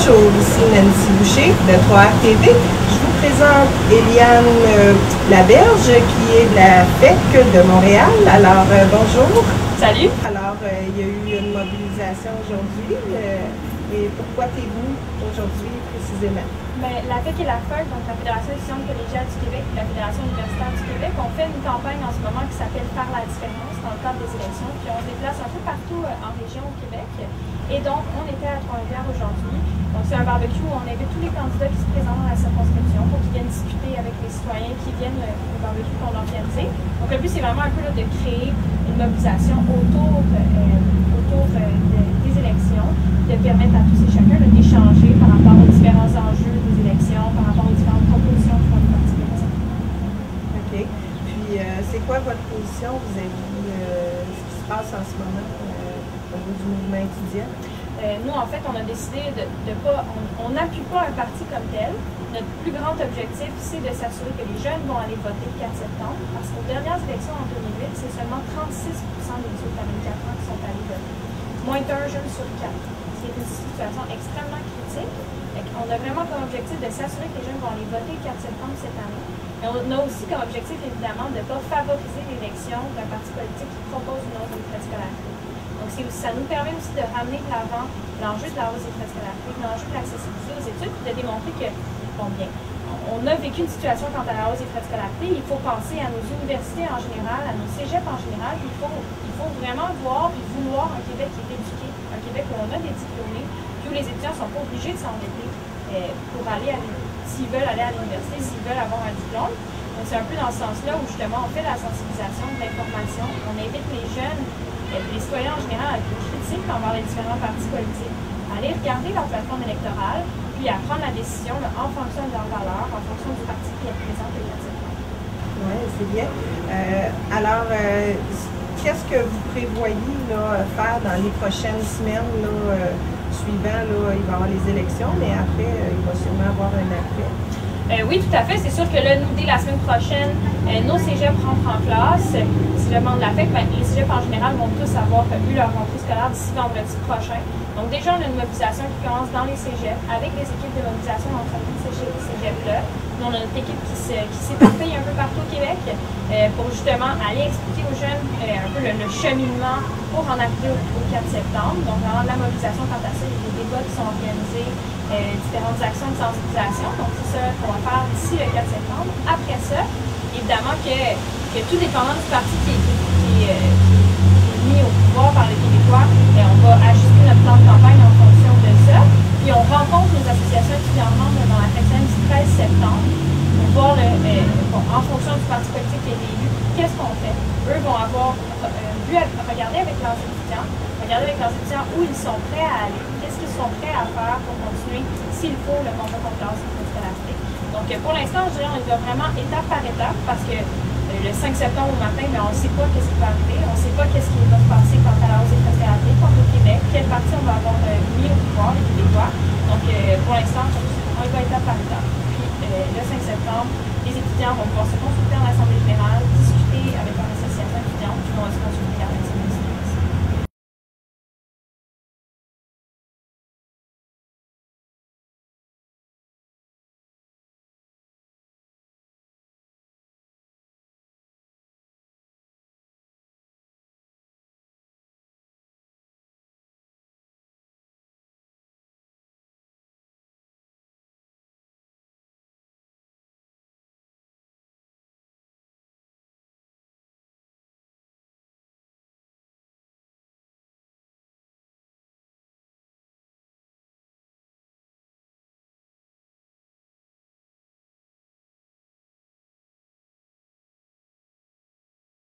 Bonjour, ici Nancy Boucher de 3RTV. Je vous présente Eliane Laberge qui est de la FEC de Montréal. Alors, bonjour. Salut. Alors, il y a eu une mobilisation aujourd'hui. Et pourquoi t'es-vous aujourd'hui précisément? Bien, la FEC et la FEUC, donc la Fédération étudiante collégiale du Québec et la Fédération universitaire du Québec, ont fait une campagne en ce moment qui s'appelle Faire la différence dans le cadre des élections. Puis on se déplace un peu partout en région au Québec. Et donc, on était à Trois-Rivières aujourd'hui. Donc, c'est un barbecue où on invite tous les candidats qui se présentent dans la circonscription pour qu'ils viennent discuter avec les citoyens qui viennent au barbecue qu'on a organisé. Donc, le but, c'est vraiment un peu là, de créer une mobilisation autour des élections, de permettre à tous et chacun d'échanger par rapport aux différents enjeux des élections, par rapport aux différentes propositions qui font les partis politiques. OK. Puis, c'est quoi votre position? Vous avez vu ce qui se passe en ce moment au niveau du mouvement étudiant? Nous, en fait, on a décidé de pas... On n'appuie pas un parti comme tel. Notre plus grand objectif, c'est de s'assurer que les jeunes vont aller voter le 4 septembre, parce qu'aux dernières élections en 2008, c'est seulement 36% des adultes à 24 ans qui sont allés voter. Moins d'un jeune sur 4. C'est une situation extrêmement critique. On a vraiment comme objectif de s'assurer que les jeunes vont aller voter le 4 septembre cette année. Et on a aussi comme objectif, évidemment, de ne pas favoriser l'élection d'un parti politique qui propose une hausse des frais de scolarité. Donc, ça nous permet aussi de ramener de l'avant l'enjeu de la hausse des frais de scolarité, l'enjeu de l'accessibilité aux études, puis de démontrer que, bon bien, on a vécu une situation quant à la hausse des frais de scolarité. Il faut penser à nos universités en général, à nos cégeps en général. Il faut vraiment voir et vouloir un Québec qui est éduqué, un Québec où on a des diplômés, puis où les étudiants ne sont pas obligés de s'endetter pour aller s'ils veulent aller à l'université, s'ils veulent avoir un diplôme. Donc, c'est un peu dans ce sens-là où, justement, on fait la sensibilisation, de l'information. On invite les jeunes, les citoyens en général, à être critiques envers les différents partis politiques, à aller regarder leur plateforme électorale, puis à prendre la décision en fonction de leurs valeurs, en fonction du parti qui est présent le 4 septembre. Oui, c'est bien. Alors, qu'est-ce que vous prévoyez là, faire dans les prochaines semaines suivant? Là, il va y avoir les élections, mais après, il va sûrement avoir un après. Oui, tout à fait. C'est sûr que là, nous, dès la semaine prochaine, nos cégeps rentrent en classe. Si je demande la FEC, les cégeps en général vont tous avoir eu leur rentrée scolaire d'ici vendredi prochain. Donc déjà, on a une mobilisation qui commence dans les cégeps avec des équipes de mobilisation dans certains cégeps-là. Nous, on a notre équipe qui s'éparpille un peu partout au Québec pour justement aller expliquer aux jeunes un peu le cheminement pour en arriver au 4 septembre. Donc, vraiment de la mobilisation quant à ça, il y a des débats qui sont organisés, différentes actions de sensibilisation. Donc, c'est ça qu'on va faire d'ici le 4 septembre. Après ça, évidemment que tout dépendant du parti qui est mis au pouvoir par les Québécois, on va ajuster notre plan de campagne en fonction de ça. Puis on rencontre nos associations étudiantes membres dans la semaine du 13 septembre pour voir, en fonction du parti politique qui est élu, qu'est-ce qu'on fait. Eux vont avoir regarder avec leurs étudiants, où ils sont prêts à aller, qu'est-ce qu'ils sont prêts à faire pour continuer, s'il faut, le combat contre la hausse des frais scolaristique. Donc pour l'instant, je dirais, on y va vraiment étape par étape parce que le 5 septembre au matin, on ne sait pas qu'est-ce qui va arriver, on ne sait pas qu'est-ce qui va se passer quant à la hausse des frais scolaristique contre le Québec, quel parti on va avoir mis au pouvoir, les Québécois. Donc pour l'instant, on y va étape par étape. Puis le 5 septembre, les étudiants vont pouvoir se consulter en assemblée générale, discuter avec leur association étudiante, puis vont se consulter avec